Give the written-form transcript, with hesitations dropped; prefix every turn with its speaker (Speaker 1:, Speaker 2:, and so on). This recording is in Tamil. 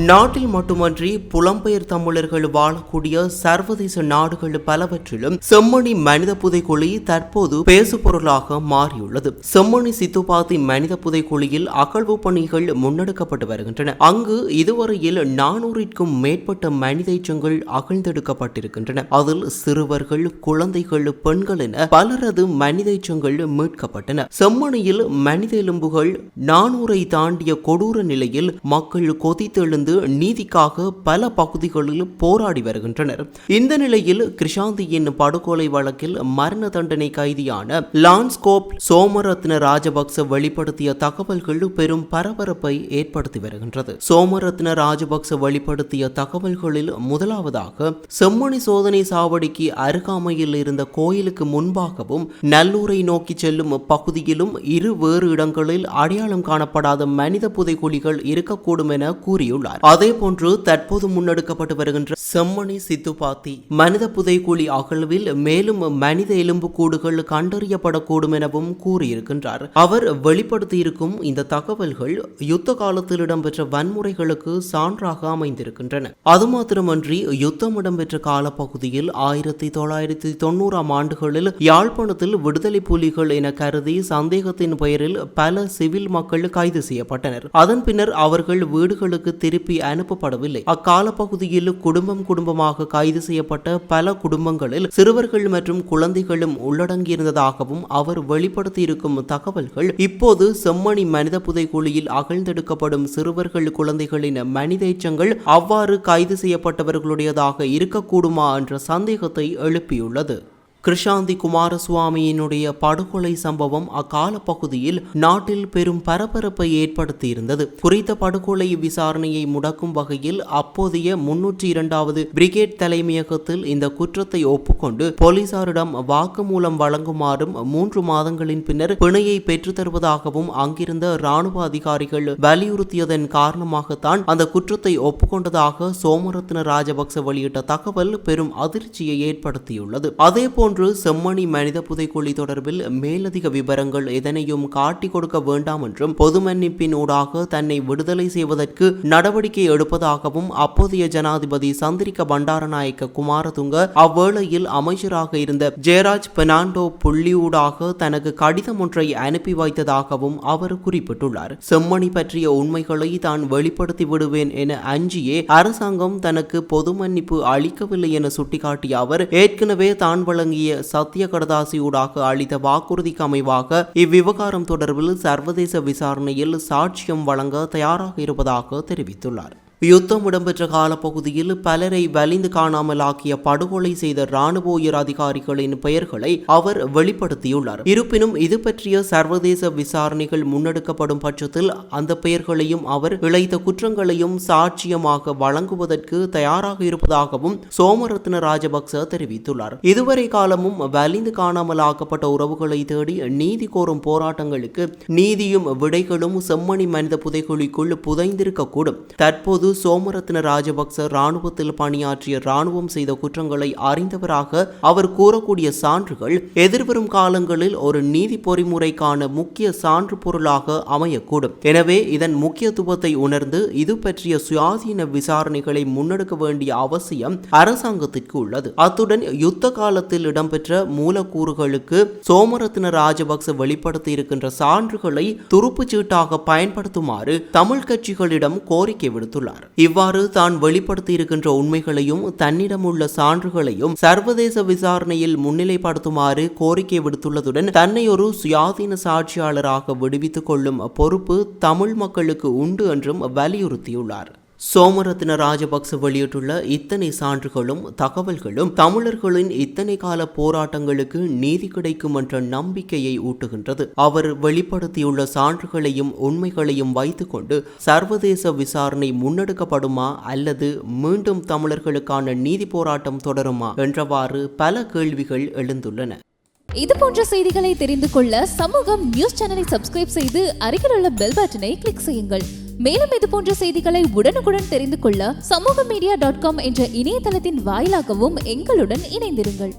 Speaker 1: நாட்டில் மட்டுமன்றி புலம்பெயர் தமிழர்கள் வாழக்கூடிய சர்வதேச நாடுகள் பலவற்றிலும் செம்மணி மனித புதைக்குழி தற்போது பேசுபொருளாக மாறியுள்ளது. செம்மணி சித்துப்பாத்தி மனித புதைக்குழியில் அகழ்வு பணிகள் முன்னெடுக்கப்பட்டு வருகின்றன. அங்கு இதுவரையில் 400க்கும் மேற்பட்ட மனித எச்சங்கள் அகழ்ந்தெடுக்கப்பட்டிருக்கின்றன. அதில் சிறுவர்கள், குழந்தைகள், பெண்கள் என பலரது மனித எச்சங்கள் மீட்கப்பட்டன. செம்மணியில் மனித எலும்புகள் 400ஐ தாண்டிய கொடூர நிலையில் மக்கள் கொதித்தெழுந்து நீதிக்காக பல பகுதிகளில் போராடி வருகின்றனர். இந்த நிலையில் கிருஷாந்தியின் படுகொலை வழக்கில் மரண தண்டனை கைதியான லான்ஸ்கோப் சோமரத்ன ராஜபக்ச வெளிப்படுத்திய தகவல்கள் பெரும் பரபரப்பை ஏற்படுத்தி வருகின்றது. சோமரத்ன ராஜபக்ச வெளிப்படுத்திய தகவல்களில் முதலாவதாக செம்மணி சோதனை சாவடிக்கு அருகாமையில் இருந்த கோயிலுக்கு முன்பாகவும் நல்லூரை நோக்கி செல்லும் பகுதியிலும் வேறு இடங்களில் அடையாளம் காணப்படாத மனித புதைக்குழிகள் இருக்கக்கூடும் என கூறியுள்ளார். அதேபோன்று தற்போது முன்னெடுக்கப்பட்டு வருகின்ற செம்மணி சித்துப்பாத்தி மனித புதைக்குழி அகழ்வில் மேலும் மனித எலும்பு கூடுகள் கண்டறியப்படக்கூடும் எனவும் கூறியிருக்கின்றார். அவர் வெளிப்படுத்தியிருக்கும் இந்த தகவல்கள் யுத்த காலத்தில் இடம்பெற்ற வன்முறைகளுக்கு சான்றாக அமைந்திருக்கின்றன. அது மாத்திரமன்றி யுத்தம் இடம்பெற்ற காலப்பகுதியில் 1990ஆம் ஆண்டுகளில் யாழ்ப்பாணத்தில் விடுதலை புலிகள் என கருதி சந்தேகத்தின் பெயரில் பல சிவில் மக்கள் கைது செய்யப்பட்டனர். அதன் பின்னர் அவர்கள் வீடுகளுக்கு திருப்பி அனுப்பப்படவில்லை. அக்கால பகுதியில் குடும்பமாக கைது செய்யப்பட்ட பல குடும்பங்களில் சிறுவர்கள் மற்றும் குழந்தைகளும் உள்ளடங்கியிருந்ததாகவும் அவர் வெளிப்படுத்தியிருக்கும் தகவல்கள் இப்போது செம்மணி மனித புதைக்குழியில் அகழ்ந்தெடுக்கப்படும் சிறுவர்கள், குழந்தைகளின் மனித எச்சங்கள் அவ்வாறு கைது செய்யப்பட்டவர்களுடையதாக இருக்கக்கூடுமா என்ற சந்தேகத்தை எழுப்பியுள்ளது. கிருஷாந்தி குமாரசுவாமியினுடைய படுகொலை சம்பவம் அக்கால பகுதியில் நாட்டில் பெரும் பரபரப்பை ஏற்படுத்தியிருந்தது. குறித்த படுகொலை விசாரணையை முடக்கும் வகையில் அப்போதைய 302வது பிரிகேட் தலைமையகத்தில் இந்த குற்றத்தை ஒப்புக்கொண்டு போலீசாரிடம் வாக்குமூலம் வழங்குமாறும் 3 மாதங்களின் பின்னர் பிணையை பெற்றுத் தருவதாகவும் அங்கிருந்த இராணுவ அதிகாரிகள் வலியுறுத்தியதன் காரணமாகத்தான் அந்த குற்றத்தை ஒப்புக்கொண்டதாக சோமரத்ன ராஜபக்ச வெளியிட்ட தகவல் பெரும் அதிர்ச்சியை ஏற்படுத்தியுள்ளது. அதேபோன்று செம்மணி மனித புதைக்குழி தொடர்பில் மேலதிக விவரங்கள் எதனையும் காட்டிக் கொடுக்க வேண்டாம் என்றும் பொது மன்னிப்பின் ஊடாக தன்னை விடுதலை செய்வதற்கு நடவடிக்கை எடுப்பதாகவும் அப்போதைய ஜனாதிபதி சந்திரிக்க பண்டாரநாயக்க குமாரதுங்க அவ்வேளையில் அமைச்சராக இருந்த ஜெயராஜ் பெர்னாண்டோ புள்ளியூடாக தனக்கு கடிதம் ஒன்றை அனுப்பி வைத்ததாகவும் அவர் குறிப்பிட்டுள்ளார். செம்மணி பற்றிய உண்மைகளை தான் வெளிப்படுத்தி விடுவேன் என அஞ்சியே அரசாங்கம் தனக்கு பொது மன்னிப்பு அளிக்கவில்லை என சுட்டிக்காட்டிய அவர் ஏற்கனவே தான் வழங்கிய சத்திய கடதாசியூடாக அளித்த வாக்குறுதிக்கு அமைவாக இவ்விவகாரம் தொடர்பில் சர்வதேச விசாரணையில் சாட்சியம் வழங்க தயாராக இருப்பதாக தெரிவித்துள்ளார். யுத்தம் இடம்பெற்ற காலப்பகுதியில் பலரை வலிந்து காணாமல் ஆக்கிய படுகொலை செய்த இராணுவ உயர் அதிகாரிகளின் பெயர்களை அவர் வெளிப்படுத்தியுள்ளார். இருப்பினும் இது பற்றிய சர்வதேச விசாரணைகள் முன்னெடுக்கப்படும் பட்சத்தில் அந்த பெயர்களையும் அவர் இழைத்த குற்றங்களையும் சாட்சியமாக வழங்குவதற்கு தயாராக இருப்பதாகவும் சோமரத்ன ராஜபக்ச தெரிவித்துள்ளார். இதுவரை காலமும் வலிந்து காணாமல் ஆக்கப்பட்ட உறவுகளை தேடி நீதி கோரும் போராட்டங்களுக்கு நீதியும் விடைகளும் செம்மணி மனித புதைக்குழிக்குள் புதைந்திருக்கக்கூடும். தற்போது சோமரத்ன ராஜபக்ச இராணுவத்தில் பணியாற்றிய இராணுவம் செய்த குற்றங்களை அறிந்தவராக அவர் கூறக்கூடிய சான்றுகள் எதிர்வரும் காலங்களில் ஒரு நீதி பொறிமுறைக்கான முக்கிய சான்று பொருளாக அமையக்கூடும். எனவே இதன் முக்கியத்துவத்தை உணர்ந்து இது பற்றிய சுயாதீன விசாரணைகளை முன்னெடுக்க வேண்டிய அவசியம் அரசாங்கத்திற்கு உள்ளது. அத்துடன் யுத்த காலத்தில் இடம்பெற்ற மூலக்கூறுகளுக்கு சோமரத்ன ராஜபக்ச வெளிப்படுத்தி இருக்கின்ற சான்றுகளை துருப்புச்சீட்டாக பயன்படுத்துமாறு தமிழ் கட்சிகளிடம் கோரிக்கை விடுத்துள்ளார். இவ்வாறு தான் வெளிப்படுத்தி இருக்கின்ற உண்மைகளையும் தன்னிடம் உள்ள சான்றுகளையும் சர்வதேச விசாரணையில் முன்னிலைப்படுத்துமாறு கோரிக்கை விடுத்துள்ளதுடன் தன்னை ஒரு சுயாதீன சாட்சியாளராக விடுவித்துக் கொள்ளும் பொறுப்பு தமிழ் மக்களுக்கு உண்டு என்றும் வலியுறுத்தியுள்ளார். சோமரத்ன ராஜபக்ச வெளியிட்டுள்ள இத்தனை சான்றுகளும் தகவல்களும் தமிழர்களின் இத்தனை கால போராட்டங்களுக்கு நீதி கிடைக்கும் என்ற நம்பிக்கையை ஊட்டுகின்றது. அவர் வெளிப்படுத்தியுள்ள சான்றுகளையும் உண்மைகளையும் வைத்துக்கொண்டு சர்வதேச விசாரணை முன்னெடுக்கப்படுமா அல்லது மீண்டும் தமிழர்களுக்கான நீதி போராட்டம் தொடருமா என்றவாறு பல கேள்விகள் எழுந்துள்ளன.
Speaker 2: இது போன்ற செய்திகளை தெரிந்து கொள்ள சமூகம் நியூஸ் சேனலை சப்ஸ்கிரைப் செய்து அருகில் உள்ள பெல் பட்டனை கிளிக் செய்யுங்கள். மேலும் இது போன்ற செய்திகளை உடனுக்குடன் தெரிந்து கொள்ள சமூகமீடியா.com என்ற இணையதளத்தின் வாயிலாகவும் எங்களுடன் இணைந்திருங்கள்.